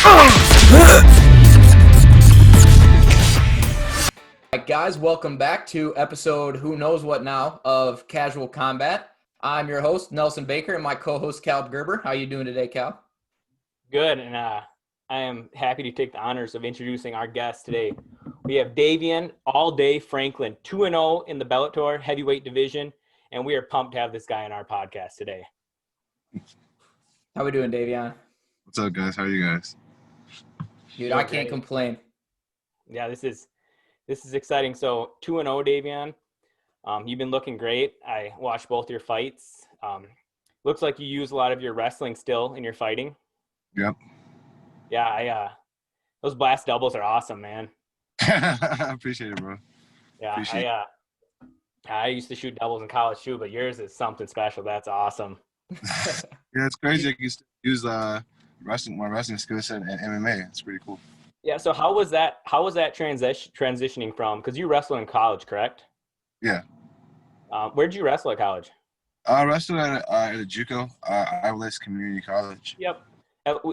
Alright, guys, welcome back to episode Who Knows What Now of Casual Combat. I'm your host, Nelson Baker, and my co-host, Cal Gerber. How you doing today, Cal? Good, and I am happy to take the honors of introducing our guest today. We have Davion Franklin, 2-0 in the Bellator heavyweight division, and we are pumped to have this guy on our podcast today. How we doing, Davion? What's up, guys? How are you guys? Dude, I can't complain. Yeah, this is exciting. So 2-0, Davion. You've been looking great. I watched both your fights. Looks like you use a lot of your wrestling still in your fighting. Yep. Yeah, those blast doubles are awesome, man. I appreciate it, bro. Yeah, I used to shoot doubles in college too, but yours is something special. That's awesome. Yeah, it's crazy. I can still use my wrestling skill set in MMA. It's pretty cool. Yeah. So how was that transitioning from? Because you wrestled in college, correct? Yeah. Where'd you wrestle at college? I wrestled at a JUCO, Iowa Lakes Community College. Yep. At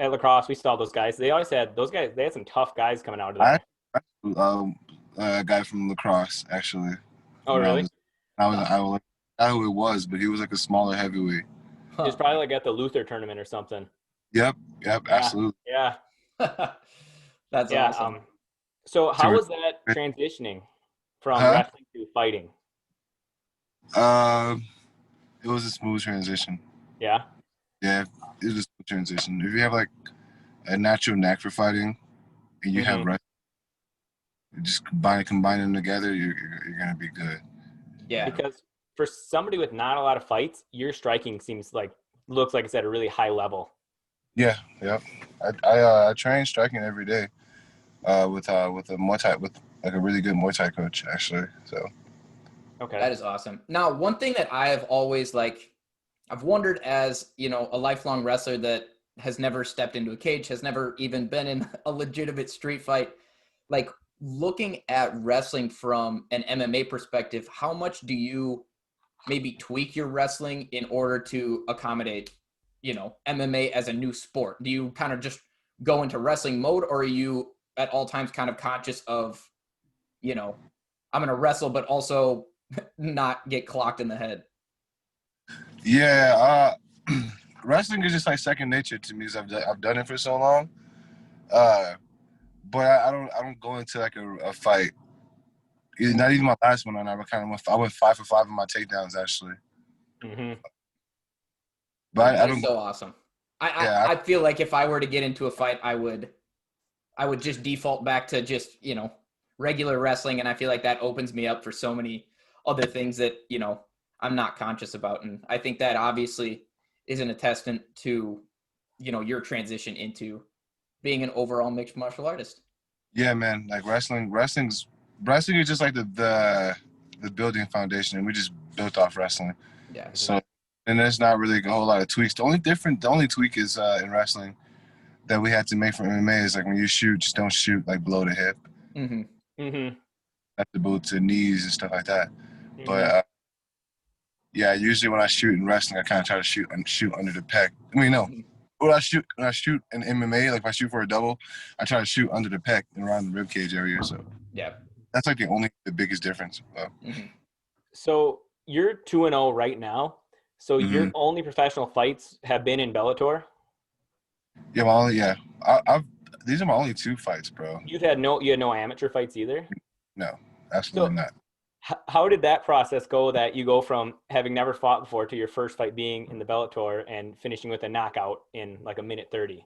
lacrosse, we saw those guys. They always had those guys. They had some tough guys coming out of there. A guy from lacrosse, actually. Oh, really? I was I forgot who it was, but he was like a smaller heavyweight. He was probably like at the Luther tournament or something. Yep, absolutely. Yeah. That's awesome. So how was that transitioning from wrestling to fighting? It was a smooth transition. Yeah? Yeah, it was a smooth transition. If you have like a natural knack for fighting and you have wrestling, you just combine them together, you're gonna be good. Yeah. Because for somebody with not a lot of fights, your striking looks like it's at a really high level. Yeah, yep. I train striking every day with a like a really good Muay Thai coach, actually. So okay, that is awesome. Now, one thing that I have always I've wondered as a lifelong wrestler that has never stepped into a cage, has never even been in a legitimate street fight, like looking at wrestling from an MMA perspective, how much do you maybe tweak your wrestling in order to accommodate MMA as a new sport? Do you kind of just go into wrestling mode, or are you at all times kind of conscious of, I'm going to wrestle, but also not get clocked in the head? Yeah, wrestling is just like second nature to me, because I've done it for so long. But I don't go into like a fight. Not even my last one. I went 5 for 5 in my takedowns, actually. Mm-hmm. But That's so awesome. I feel like if I were to get into a fight, I would just default back to just, regular wrestling. And I feel like that opens me up for so many other things that, I'm not conscious about. And I think that obviously is an attestant to, your transition into being an overall mixed martial artist. Yeah, man. Like wrestling is just like the building foundation, and we just built off wrestling. Yeah. So, and there's not really a whole lot of tweaks. The only tweak is in wrestling that we had to make for MMA is like when you shoot, just don't shoot like below the hip. Mm-hmm. Mm-hmm. At the boot to knees and stuff like that. Mm-hmm. But yeah, usually when I shoot in wrestling, I kind of try to shoot under the pec. I mean, no. When I shoot in MMA, like if I shoot for a double, I try to shoot under the pec and around the ribcage area. So yeah, that's like the biggest difference. Mm-hmm. So you're 2-0 right now. So your only professional fights have been in Bellator? Yeah, I've these are my only 2 fights, bro. You had no amateur fights either? No, absolutely not. How did that process go, that you go from having never fought before to your first fight being in the Bellator and finishing with a knockout in like a minute 30?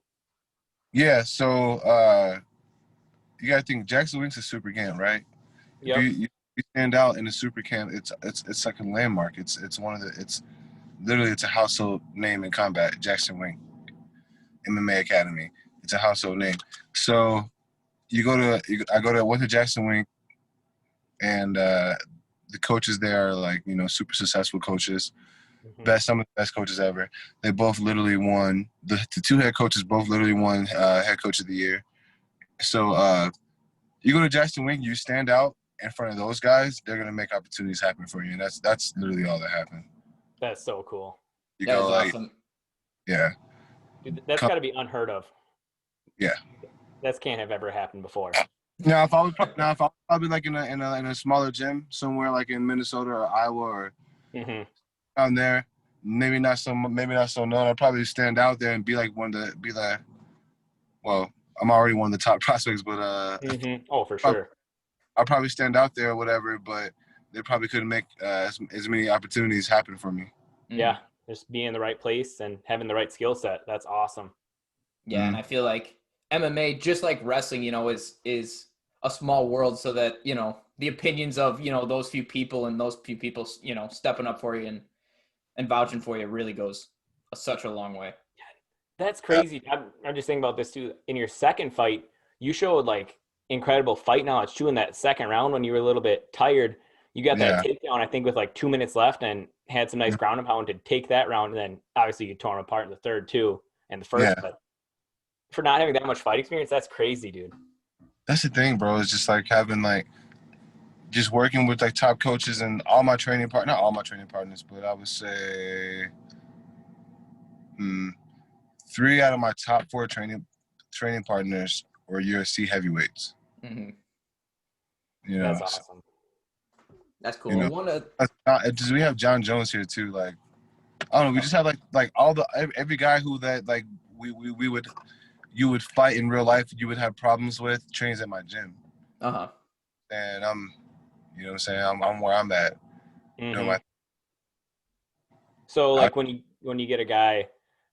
Yeah, so you gotta think JacksonWink's a super camp, right? Yep. You stand out in the super camp. It's like a landmark. It's literally a household name in combat. JacksonWink MMA Academy. It's a household name. So I went to JacksonWink, and the coaches there are like, super successful coaches. Some of the best coaches ever. They both literally won. The 2 head coaches both literally won head coach of the year. So you go to JacksonWink, you stand out in front of those guys, they're gonna make opportunities happen for you, and that's literally all that happened. That's so cool. That is awesome. Yeah. Dude, that's got to be unheard of. Yeah. That can't have ever happened before. Now, if I was probably like in a smaller gym somewhere like in Minnesota or Iowa or down there, maybe not so known. I'd probably stand out there and be like well, I'm already one of the top prospects, but Oh, for sure. I'll probably stand out there or whatever, but they probably couldn't make as many opportunities happen for me. Yeah, just being in the right place and having the right skill set. That's awesome. Yeah, and I feel like MMA, just like wrestling, is a small world, so that the opinions of those few people and those few people stepping up for you and vouching for you really goes such a long way. That's crazy. I'm just thinking about this too. In your second fight, you showed like incredible fight knowledge too in that second round when you were a little bit tired. You got that takedown, I think, with like 2 minutes left and had some nice ground and pound to take that round. And then obviously you tore him apart in the third too and the first. Yeah. But for not having that much fight experience, that's crazy, dude. That's the thing, bro. It's just like having like just working with like top coaches and all my training not all my training partners, but I would say 3 out of my top 4 training partners were UFC heavyweights. Mm-hmm. That's awesome. That's cool. We have John Jones here too. Like, I don't know. We just have like all every guy who that like you would fight in real life. You would have problems with trains at my gym. And I'm, you know what I'm saying? I'm where I'm at. So like when you get a guy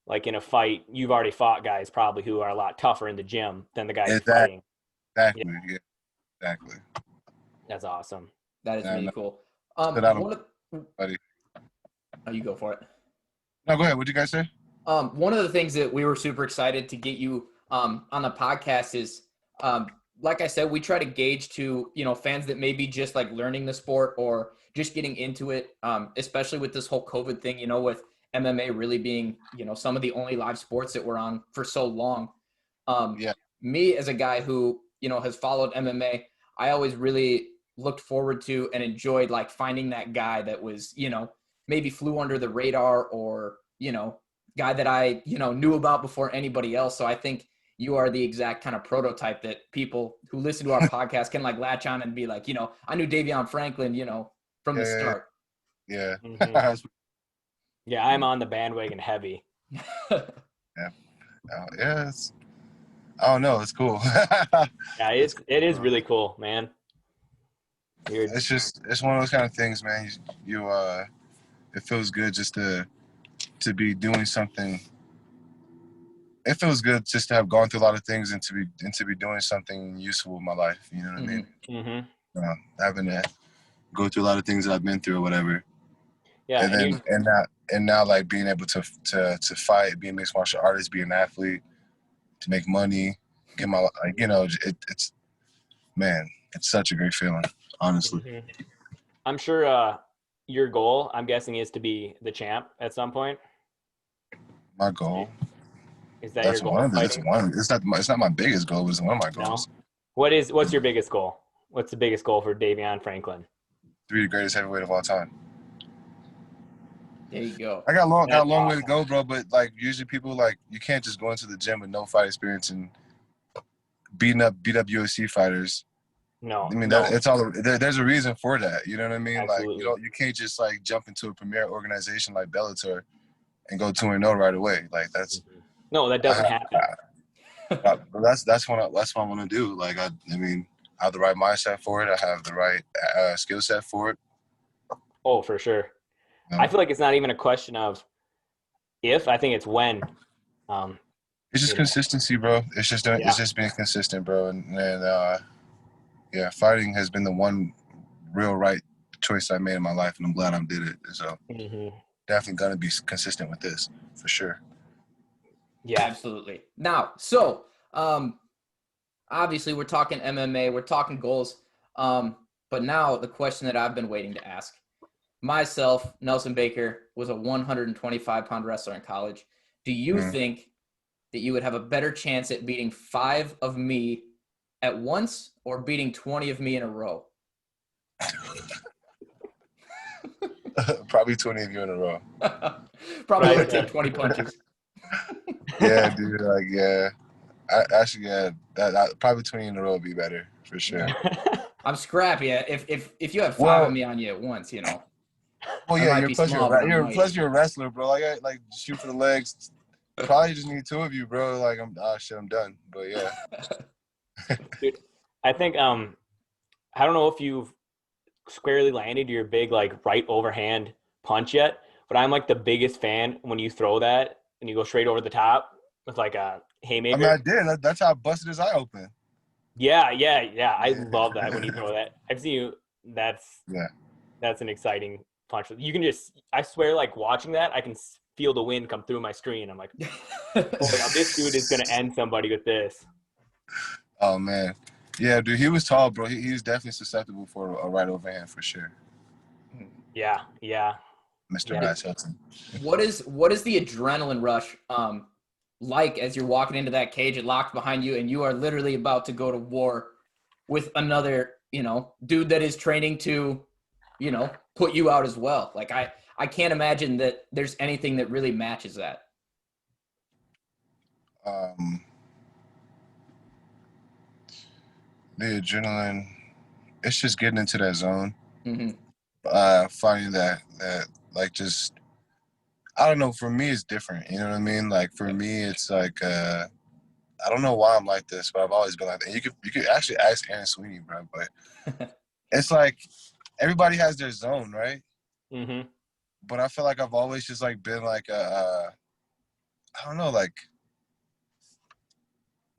like in a fight, you've already fought guys probably who are a lot tougher in the gym than the guys you're fighting. Exactly. Yeah. Exactly. That's awesome. That is really cool. You go for it. No, go ahead. What'd you guys say? One of the things that we were super excited to get you on the podcast is, like I said, we try to gauge to fans that may be just like learning the sport or just getting into it, especially with this whole COVID thing. With MMA really being some of the only live sports that we're on for so long. Me as a guy who has followed MMA, I always really looked forward to and enjoyed like finding that guy that was maybe flew under the radar or guy that I knew about before anybody else. So I think you are the exact kind of prototype that people who listen to our podcast can like latch on and be like, I knew Davion Franklin, from the start. Yeah. Yeah, I'm on the bandwagon heavy. Yeah. I don't know. It's cool. Yeah, it is really cool, man. It's one of those kind of things, man. It feels good just to be doing something. It feels good just to have gone through a lot of things and to be doing something useful in my life. You know what I mean? Having to go through a lot of things that I've been through or whatever. Yeah, and now like being able to fight, be a mixed martial artist, be an athlete, to make money, get my it's such a great feeling, honestly. I'm sure your goal, I'm guessing, is to be the champ at some point. My goal. Is that your goal? It's not my biggest goal, but it's one of my goals. No? What's your biggest goal? What's the biggest goal for Davion Franklin? To be the greatest heavyweight of all time. There you go. I got a long way to go, bro. But like usually people like you can't just go into the gym with no fight experience and beat up UFC fighters. No, I mean it's all there's a reason for that. You know what I mean? Absolutely. Like you can't just like jump into a premier organization like Bellator and go 2-0 right away. Like that's no, that doesn't happen. That's what I want to do. Like I have the right mindset for it. I have the right skill set for it. Oh, for sure. I feel like it's not even a question of if. I think it's when. It's just consistency, bro. It's just being consistent, bro. And fighting has been the one real right choice I made in my life, and I'm glad I did it. So definitely gonna be consistent with this for sure. Yeah, absolutely. Now, so obviously we're talking MMA, we're talking goals, but now the question that I've been waiting to ask. Myself, Nelson Baker, was a 125-pound wrestler in college. Do you think that you would have a better chance at beating 5 of me at once or beating 20 of me in a row? Probably 20 of you in a row. Probably would take 20 punches. Yeah, dude. Like, yeah. Actually, yeah, that probably 20 in a row would be better for sure. I'm scrappy. If you have 5 of Well, me on you at once, you know, well, I yeah, might you're be plus small, but I'm mighty. you're a wrestler, bro. Like I like shoot for the legs. Probably just need two of you, bro. Like I'm done. But yeah. Dude, I think I don't know if you've squarely landed your big like right overhand punch yet, but I'm like the biggest fan when you throw that and you go straight over the top with like a I mean, I haymaker. did. That's how I busted his eye open. Yeah. I Yeah. love that when you throw that. I've seen you. That's Yeah. that's an exciting punch. You can just, I swear, like watching that, I can feel the wind come through my screen. I'm like, oh, now this dude is gonna end somebody with this. Oh man. Yeah, dude. He was tall, bro. He's definitely susceptible for a right overhand for sure. Yeah. Mr. Yeah. Matt Hilton. What is the adrenaline rush like as you're walking into that cage, it locked behind you, and you are literally about to go to war with another, dude that is training to, put you out as well. Like I can't imagine that there's anything that really matches that. Um, the adrenaline. It's just getting into that zone. Mm-hmm. Finding that like just I don't know. For me, it's different. You know what I mean? Like for me, it's like I don't know why I'm like this, but I've always been like that. You could actually ask Aaron Sweeney, bro. But it's like everybody has their zone, right? Mm-hmm. But I feel like I've always just like been like I don't know, like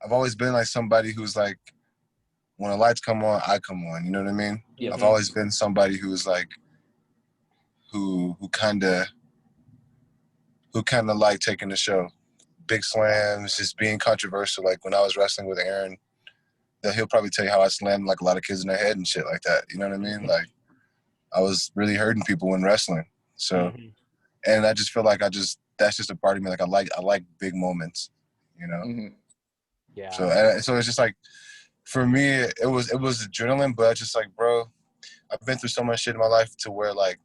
I've always been like somebody who's like when the lights come on, I come on. You know what I mean? Yep. I've always been somebody who's like who kind of like taking the show. Big slams, just being controversial. Like when I was wrestling with Aaron, that he'll probably tell you how I slammed like a lot of kids in their head and shit like that. You know what I mean? Like I was really hurting people when wrestling. So, and I just feel like that's just a part of me. Like I like big moments, you know? Mm-hmm. Yeah. So it's just like, for me, it was adrenaline, but it's just like, bro, I've been through so much shit in my life to where like,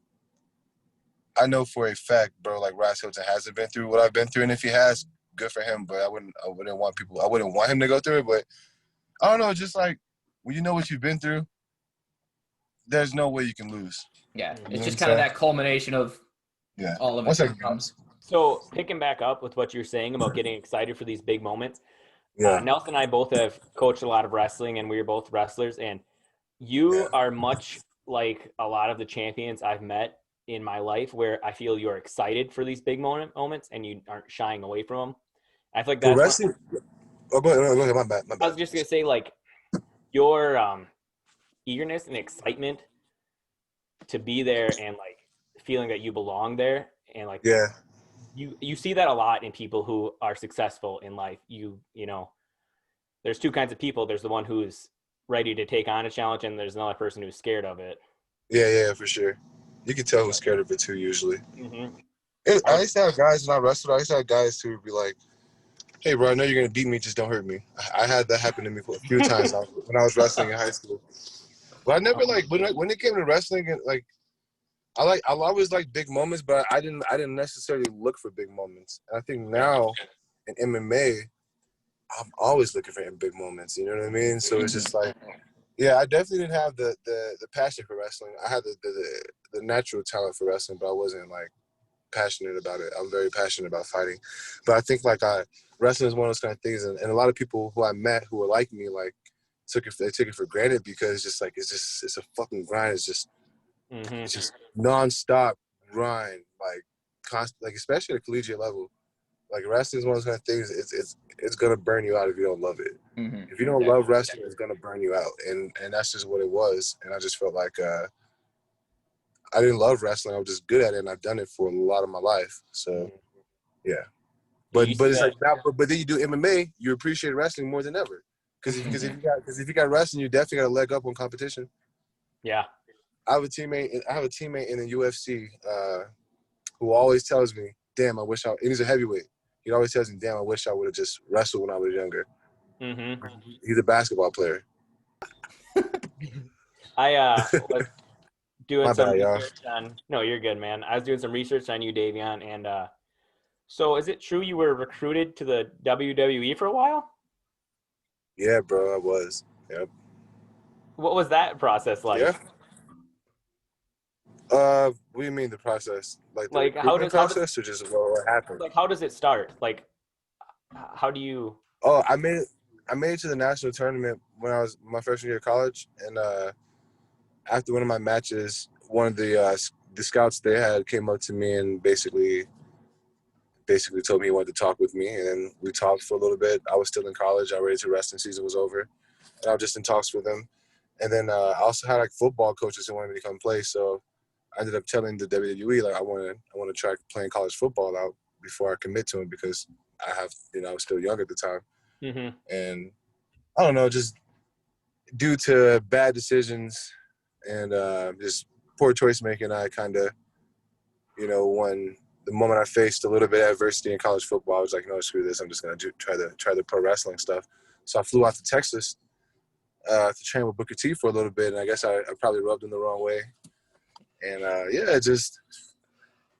I know for a fact, bro, like Ross Hilton hasn't been through what I've been through. And if he has, good for him. But I wouldn't want him to go through it. But I don't know, just like when you know what you've been through, there's no way you can lose. Yeah. You know It's what just I'm kind of saying? that culmination of Yeah. all of One it that second. comes. So picking back up with what you're saying about getting excited for these big moments, Yeah. Nelson and I both have coached a lot of wrestling, and we are both wrestlers. And you are much like a lot of the champions I've met in my life, where I feel you're excited for these big moments and you aren't shying away from them. I feel like For that's wrestling, go ahead. My bad. I was just gonna say, like your eagerness and excitement to be there and like feeling that you belong there, and like Yeah. you see that a lot in people who are successful in life. You know, there's two kinds of people. There's the one who's ready to take on a challenge, and there's another person who's scared of it. Yeah, for sure. You can tell who's scared of it too, usually. Mm-hmm. I used to have guys when I wrestled. I used to have guys who would be like, "Hey, bro, I know you're gonna beat me. Just don't hurt me." I had that happen to me a few times when I was wrestling in high school. But I never like when it came to wrestling, like I always like big moments, but I didn't necessarily look for big moments. And I think now in MMA, I'm always looking for big moments. You know what I mean? So it's just like, yeah, I definitely didn't have the passion for wrestling. I had the natural talent for wrestling, but I wasn't like passionate about it. I'm very passionate about fighting, but I think like wrestling is one of those kind of things, and a lot of people who I met who were like me, like they took it for granted because it's a fucking grind. It's just nonstop grind, like constant, like especially at a collegiate level. Like wrestling is one of those kind of things. It's gonna burn you out if you don't love it. Mm-hmm. If you don't love wrestling, it's gonna burn you out, and that's just what it was. And I just felt like I didn't love wrestling. I was just good at it, and I've done it for a lot of my life. So yeah, but it's like now, but then you do MMA, you appreciate wrestling more than ever. Because if you got wrestling, you definitely got a leg up on competition. Yeah. I have a teammate in the UFC who always tells me, "Damn, I wish and he's a heavyweight. He always tells me, "Damn, I wish I would have just wrestled when I was younger." Mm-hmm. He's a basketball player. I was doing My some bad, y'all. research on. No, you're good, man. I was doing some research on you, Davion, and so is it true you were recruited to the WWE for a while? Yeah, bro, I was. Yep. What was that process like? Yeah. What do you mean the process? Like the Like recruitment process, or just what happened? how does it start? Like how do you? Oh, I made it to the national tournament when I was my freshman year of college, and after one of my matches, one of the scouts they had came up to me and basically told me he wanted to talk with me, and then we talked for a little bit. I was still in college, already to wrestling season was over, and I was just in talks with him. And then I also had like football coaches who wanted me to come play, so I ended up telling the WWE like I want to try playing college football out before I commit to him because I was still young at the time, Mm-hmm. and I don't know, just due to bad decisions and just poor choice making, I kind of, when the moment I faced a little bit of adversity in college football, I was like, no, screw this. I'm just gonna try the pro wrestling stuff. So I flew out to Texas to train with Booker T for a little bit, and I guess I probably rubbed him the wrong way. And yeah,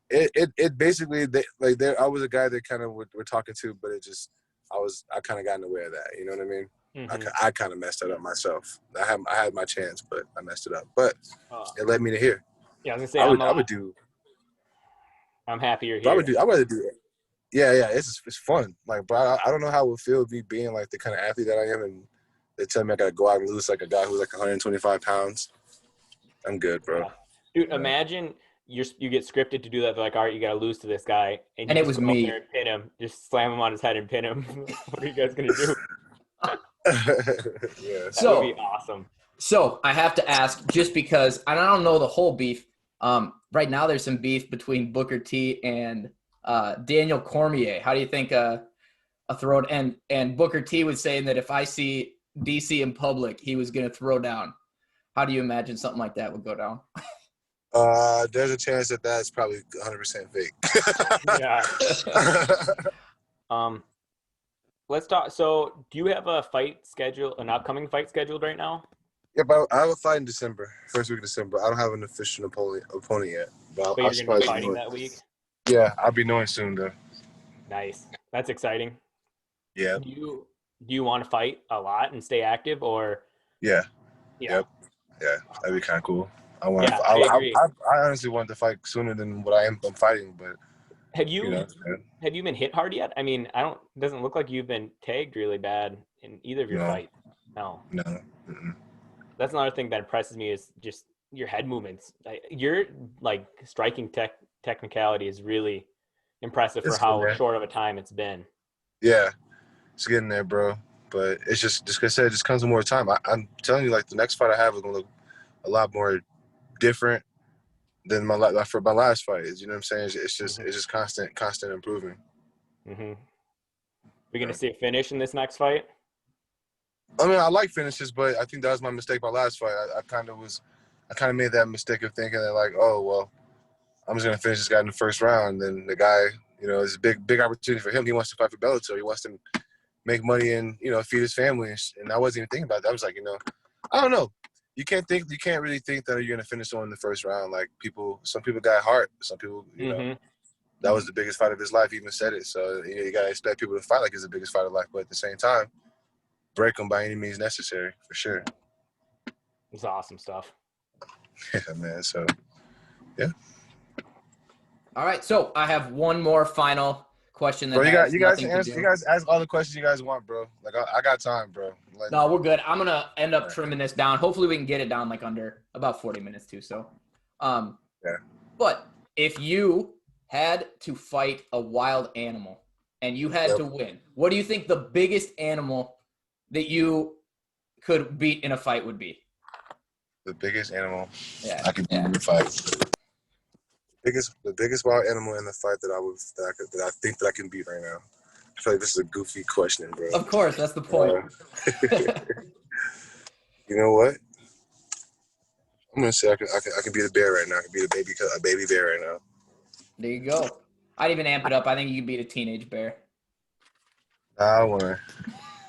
it basically like there I was a guy that kind of we're talking to, but I kind of got in the way of that. You know what I mean? Mm-hmm. I kind of messed it up myself. I had my chance, but I messed it up. But Oh. it led me to here. Yeah, I was gonna say I would do. I'm happy you're But here. I'd rather do it. Yeah. It's fun. Like, but I don't know how it would feel me being like the kind of athlete that I am, and they tell me I gotta go out and lose like a guy who's like 125 pounds. I'm good, bro. Yeah. Dude, Yeah. imagine you get scripted to do that. They're like, all right, you got to lose to this guy, and you And it just was go up there me. and pin him, just slam him on his head and pin him. What are you guys gonna do? Yeah. That would be So awesome. So I have to ask, just because, and I don't know the whole beef. Right now, there's some beef between Booker T and Daniel Cormier. How do you think a throw? And Booker T was saying that if I see DC in public, he was going to throw down. How do you imagine something like that would go down? There's a chance that that's probably 100% fake. Yeah. Um, let's talk. So, do you have a fight schedule, an upcoming fight scheduled right now? Yeah, but I have a fight in December, first week of December. I don't have an official opponent yet, but But I'll you're gonna be probably be fighting knowing. that week. Yeah, I'll be knowing soon though. Nice. That's exciting. Yeah, Do you want to fight a lot and stay active, or yeah, yeah, yep, yeah. That'd be kind of cool. I want. yeah, I agree. I honestly want to fight sooner than what I'm fighting, but Have you you know, have you been hit hard yet? I mean, I don't. It doesn't look like you've been tagged really bad in either of your no, fights. No, no. Mm-mm. that's another thing that impresses me is just your head movements. Your like striking technicality is really impressive for It's getting how there. short of a time it's been. Yeah, it's getting there, bro. But it's just like I said, it just comes with more time. I'm telling you, like the next fight I have is gonna look a lot more different than for my last fight. You know what I'm saying? Hmm. It's just constant improving. Hmm. We're gonna Yeah. see a finish in this next fight. I mean, I like finishes, but I think that was my mistake my last fight. I kind of made that mistake of thinking that like, oh well, I'm just gonna finish this guy in the first round. And then the guy, it's a big opportunity for him. He wants to fight for Bellator. He wants to make money and feed his family. And I wasn't even thinking about that. I was like, I don't know. You can't really think that you're gonna finish someone in the first round. Like some people got heart. Some people, Hmm. that was the biggest fight of his life. He even said it. So you gotta expect people to fight like it's the biggest fight of life. But at the same time, break them by any means necessary, for sure. It's awesome stuff. Yeah, man. So, yeah. All right. So I have one more final question that Bro, has you guys nothing to answer. You do. guys ask all the questions you guys want, bro. Like I got time, bro. Like, No, we're good. I'm gonna end up trimming this down. Hopefully, we can get it down like under about 40 minutes too. So, yeah. but if you had to fight a wild animal and you had Yep. to win, what do you think the biggest animal that you could beat in a fight would be? The biggest animal Yeah. I could beat in the fight. The biggest wild animal in the fight that I think that I can beat right now. I feel like this is a goofy question, bro. Of course, that's the point. You know what? I'm gonna say I can beat a bear right now. I can beat a baby bear right now. There you go. I'd even amp it up. I think you could beat a teenage bear. I wanna.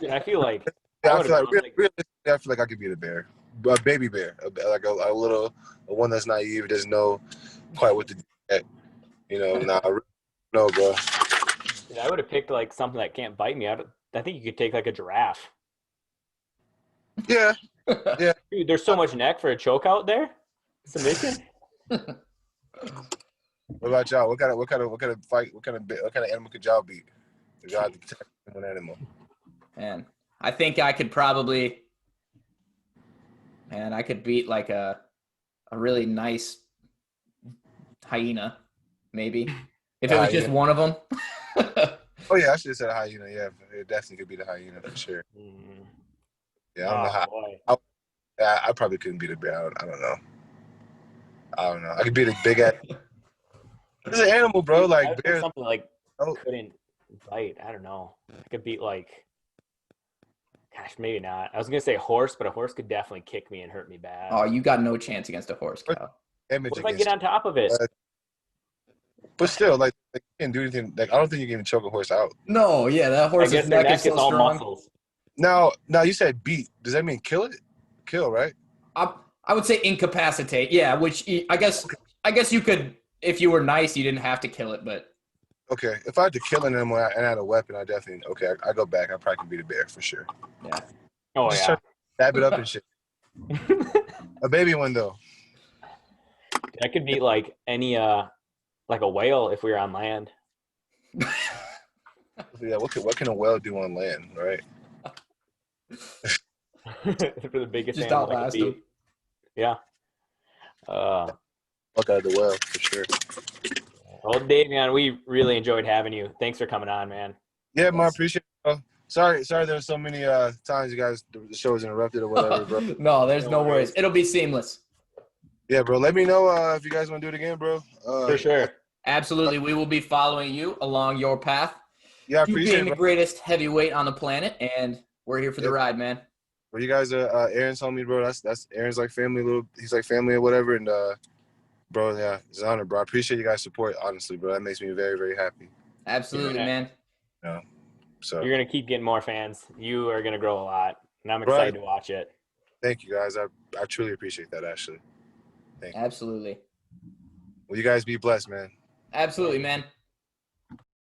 Dude, I feel like Yeah, I I would feel have like gone like realistically, I feel like I could beat a bear, a baby bear, a one that's naive, doesn't know quite what to do yet. No, bro. dude, I would have picked like something that can't bite me. I think you could take like a giraffe. Yeah. Yeah. Dude, there's so much neck for a choke out there. Submission. What about y'all? What kind of fight? What kind of animal could y'all beat? If y'all had to protect an animal. Man, I think I could probably. Man, I could beat like a really nice hyena, maybe if it was just one of them. Oh yeah, I should have said a hyena. Yeah, it definitely could be the hyena for sure. Yeah, I don't know how. I probably couldn't beat a bear. I don't know. I could beat a big ass. It's an animal, bro. Like bears. Something like couldn't bite. I don't know. I could beat like. Gosh, maybe not. I was gonna say a horse, but a horse could definitely kick me and hurt me bad. Oh, you got no chance against a horse, Cal. What if I get on top of it? But still, like you can't do anything. Like I don't think you can even choke a horse out. No, yeah, that horse's neck is so strong. Muscles. Now you said beat. Does that mean kill it? Kill, right? I would say incapacitate. Yeah, which I guess you could, if you were nice, you didn't have to kill it, but. Okay, if I had to kill an animal and I had a weapon, I definitely I go back. I probably can beat a bear for sure. Yeah. Oh just yeah. Stab it up and shit. A baby one though. I could beat like any like a whale if we were on land. Yeah, what can a whale do on land, right? For the biggest just animal I outlast could him. beat. Yeah. Fuck out of the whale for sure. Well, Davion, we really enjoyed having you. Thanks for coming on, man. Yeah, man, I appreciate it. Sorry there were so many times you guys the show was interrupted or whatever, bro. No, there's no worries. It'll be seamless. Yeah, bro. Let me know if you guys want to do it again, bro. For sure. Absolutely. We will be following you along your path. Yeah, I You appreciate being it, the greatest heavyweight on the planet, and we're here for the ride, man. Well, you guys are Aaron's homie, bro. That's Aaron's like family, he's like family or whatever, and bro, yeah, it's an honor, bro. I appreciate you guys' support, honestly, bro. That makes me very, very happy. Absolutely, man. Yeah. So you're gonna keep getting more fans. You are gonna grow a lot, and I'm excited to watch it. Thank you, guys. I truly appreciate that, actually. Thank you. Absolutely. Well, you guys be blessed, man. Absolutely, man.